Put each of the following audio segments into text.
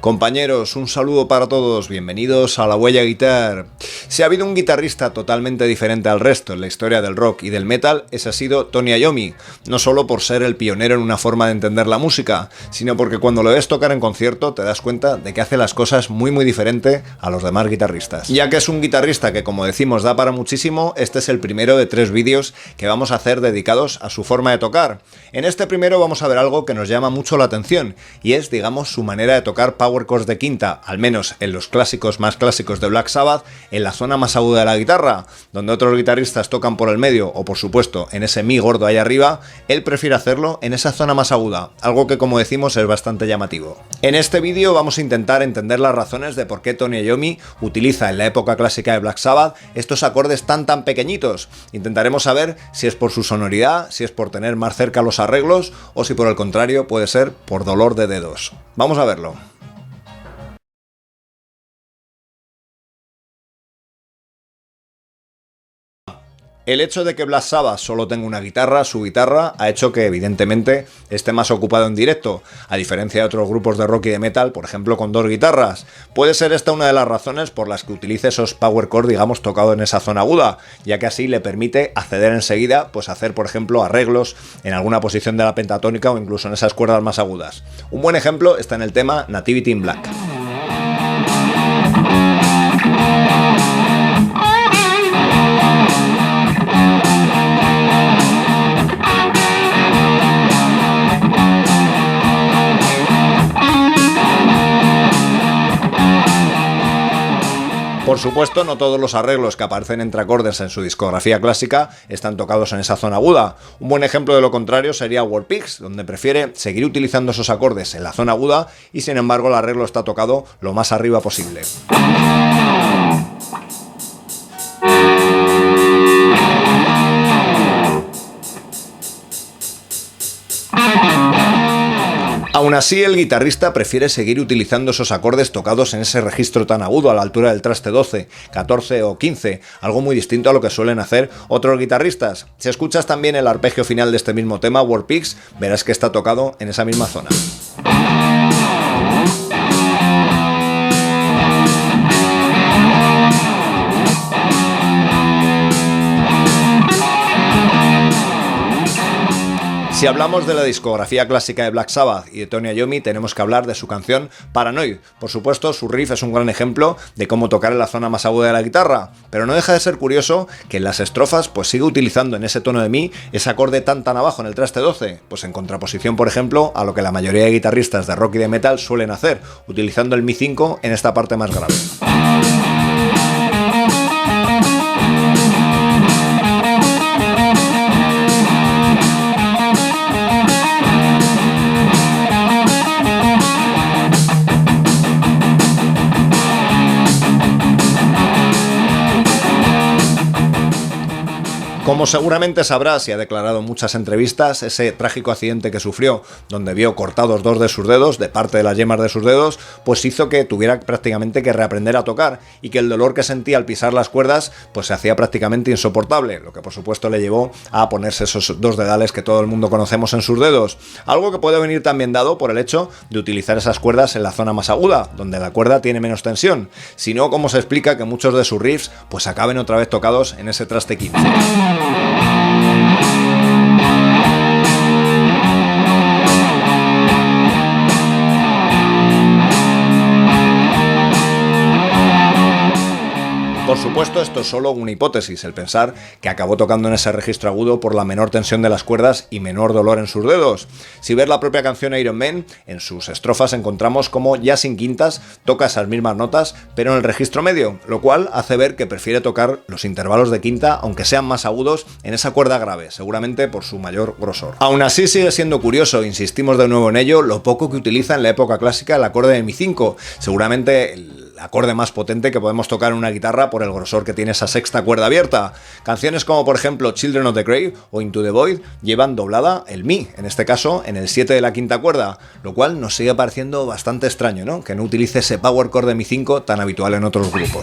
Compañeros, un saludo para todos, bienvenidos a La Huella Guitar. Si ha habido un guitarrista totalmente diferente al resto en la historia del rock y del metal, ese ha sido Tony Iommi, no solo por ser el pionero en una forma de entender la música, sino porque cuando lo ves tocar en concierto te das cuenta de que hace las cosas muy diferente a los demás guitarristas. Ya que es un guitarrista que, como decimos, da para muchísimo, este es el primero de 3 vídeos que vamos a hacer dedicados a su forma de tocar. En este primero vamos a ver algo que nos llama mucho la atención, y es, digamos, su manera de tocar power chords de quinta, al menos en los clásicos más clásicos de Black Sabbath, en la zona más aguda de la guitarra, donde otros guitarristas tocan por el medio o por supuesto en ese mi gordo ahí arriba, él prefiere hacerlo en esa zona más aguda, algo que como decimos es bastante llamativo. En este vídeo vamos a intentar entender las razones de por qué Tony Iommi utiliza en la época clásica de Black Sabbath estos acordes tan pequeñitos. Intentaremos saber si es por su sonoridad, si es por tener más cerca los arreglos o si por el contrario puede ser por dolor de dedos. Vamos a verlo. El hecho de que Black Sabbath solo tenga una guitarra, su guitarra, ha hecho que evidentemente esté más ocupado en directo, a diferencia de otros grupos de rock y de metal, por ejemplo con 2 guitarras. Puede ser esta una de las razones por las que utilice esos power chords, digamos, tocados en esa zona aguda, ya que así le permite acceder enseguida, pues hacer, por ejemplo, arreglos en alguna posición de la pentatónica o incluso en esas cuerdas más agudas. Un buen ejemplo está en el tema Nativity in Black. Por supuesto, no todos los arreglos que aparecen entre acordes en su discografía clásica están tocados en esa zona aguda. Un buen ejemplo de lo contrario sería War Pigs, donde prefiere seguir utilizando esos acordes en la zona aguda y sin embargo el arreglo está tocado lo más arriba posible. Aún así, el guitarrista prefiere seguir utilizando esos acordes tocados en ese registro tan agudo a la altura del traste 12, 14 o 15, algo muy distinto a lo que suelen hacer otros guitarristas. Si escuchas también el arpegio final de este mismo tema, War Pigs, verás que está tocado en esa misma zona. Si hablamos de la discografía clásica de Black Sabbath y de Tony Iommi, tenemos que hablar de su canción Paranoid. Por supuesto, su riff es un gran ejemplo de cómo tocar en la zona más aguda de la guitarra, pero no deja de ser curioso que en las estrofas pues sigue utilizando en ese tono de mi ese acorde tan abajo en el traste 12, pues en contraposición, por ejemplo, a lo que la mayoría de guitarristas de rock y de metal suelen hacer, utilizando el mi 5 en esta parte más grave. Como seguramente sabrás y ha declarado en muchas entrevistas, ese trágico accidente que sufrió, donde vio cortados 2 de sus dedos, de parte de las yemas de sus dedos, pues hizo que tuviera prácticamente que reaprender a tocar y que el dolor que sentía al pisar las cuerdas pues se hacía prácticamente insoportable, lo que por supuesto le llevó a ponerse esos 2 dedales que todo el mundo conocemos en sus dedos. Algo que puede venir también dado por el hecho de utilizar esas cuerdas en la zona más aguda, donde la cuerda tiene menos tensión, si no, ¿cómo se explica que muchos de sus riffs pues acaben otra vez tocados en ese traste 15? Por supuesto, esto es solo una hipótesis, el pensar que acabó tocando en ese registro agudo por la menor tensión de las cuerdas y menor dolor en sus dedos. Si ves la propia canción Iron Man, en sus estrofas encontramos como ya sin quintas toca esas mismas notas, pero en el registro medio, lo cual hace ver que prefiere tocar los intervalos de quinta, aunque sean más agudos, en esa cuerda grave, seguramente por su mayor grosor. Aún así sigue siendo curioso, insistimos de nuevo en ello, lo poco que utiliza en la época clásica el acorde de mi 5, seguramente el acorde más potente que podemos tocar en una guitarra por el grosor que tiene esa sexta cuerda abierta. Canciones como por ejemplo Children of the Grave o Into the Void llevan doblada el mi, en este caso en el 7 de la quinta cuerda, lo cual nos sigue pareciendo bastante extraño, ¿no? Que no utilice ese power chord de mi 5 tan habitual en otros grupos.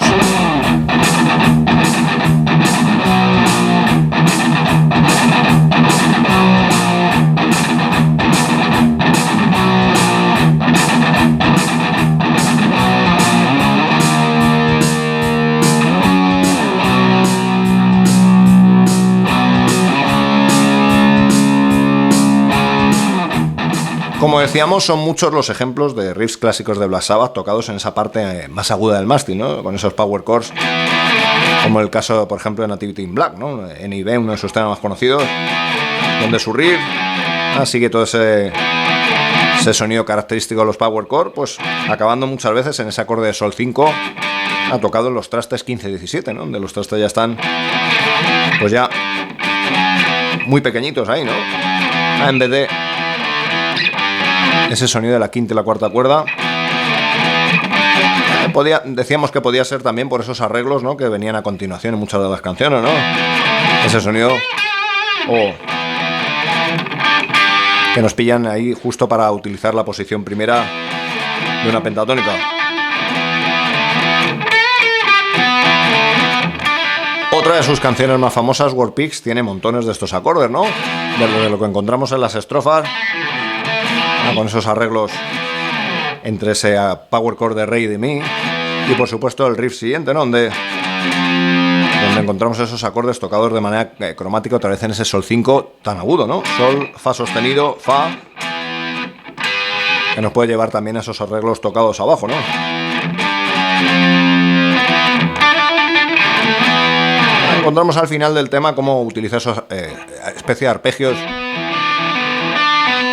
decíamos, son muchos los ejemplos de riffs clásicos de Black Sabbath tocados en esa parte más aguda del mástil, ¿no? Con esos power chords, como el caso, por ejemplo, de Nativity in Black, ¿no? NIB, uno de sus temas más conocidos, donde su riff sigue todo ese sonido característico de los power chords, pues acabando muchas veces en ese acorde de sol 5, tocado en los trastes 15-17, ¿no? Donde los trastes ya están, pues ya muy pequeñitos ahí, ¿no? En vez de ese sonido de la quinta y la cuarta cuerda, decíamos que podía ser también por esos arreglos, ¿no? Que venían a continuación en muchas de las canciones, ¿no? Ese sonido que nos pillan ahí justo para utilizar la posición primera de una pentatónica. Otra de sus canciones más famosas, War Pigs, tiene montones de estos acordes, ¿no? De lo que encontramos en las estrofas, con esos arreglos entre ese power chord de Rey y de Mi, y por supuesto el riff siguiente, ¿no? Donde encontramos esos acordes tocados de manera cromática, otra vez en ese sol 5 tan agudo, ¿no? Sol, fa sostenido, fa, que nos puede llevar también a esos arreglos tocados abajo, ¿no? Encontramos al final del tema cómo utiliza esos especie de arpegios,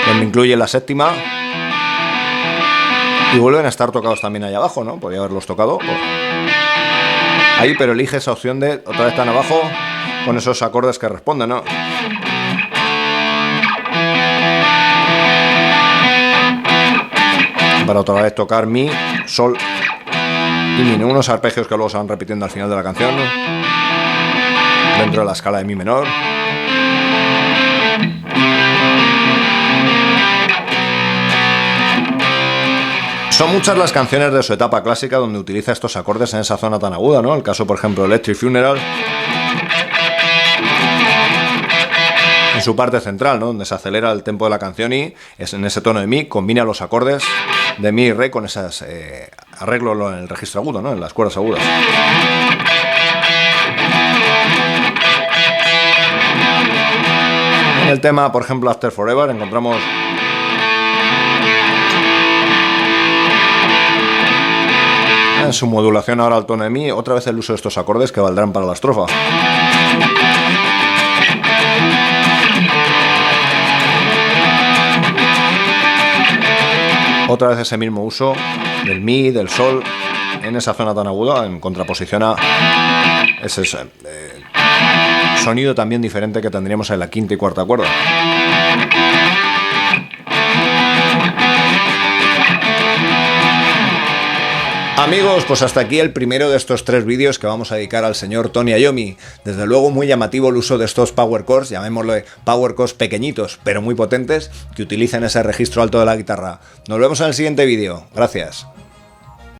donde incluye la séptima, y vuelven a estar tocados también ahí abajo, ¿no? Podría haberlos tocado ahí, pero elige esa opción de otra vez tan abajo con esos acordes que responden, ¿no? Para otra vez tocar Mi, Sol y Mi, ¿no? Unos arpegios que luego se van repitiendo al final de la canción, ¿no? Dentro de la escala de Mi menor. Son muchas las canciones de su etapa clásica donde utiliza estos acordes en esa zona tan aguda, ¿no? El caso, por ejemplo, Electric Funeral, en su parte central, ¿no? Donde se acelera el tempo de la canción y es en ese tono de Mi, combina los acordes de Mi y Re con esas arreglos en el registro agudo, ¿no? En las cuerdas agudas. En el tema, por ejemplo, After Forever, encontramos en su modulación ahora al tono de Mi, otra vez el uso de estos acordes que valdrán para la estrofa. Otra vez ese mismo uso del Mi, del Sol, en esa zona tan aguda, en contraposición a ese sonido también diferente que tendríamos en la quinta y cuarta cuerda. Amigos, pues hasta aquí el primero de estos 3 vídeos que vamos a dedicar al señor Tony Iommi. Desde luego muy llamativo el uso de estos power chords, llamémosle power chords pequeñitos pero muy potentes, que utilizan ese registro alto de la guitarra. Nos vemos en el siguiente vídeo. Gracias.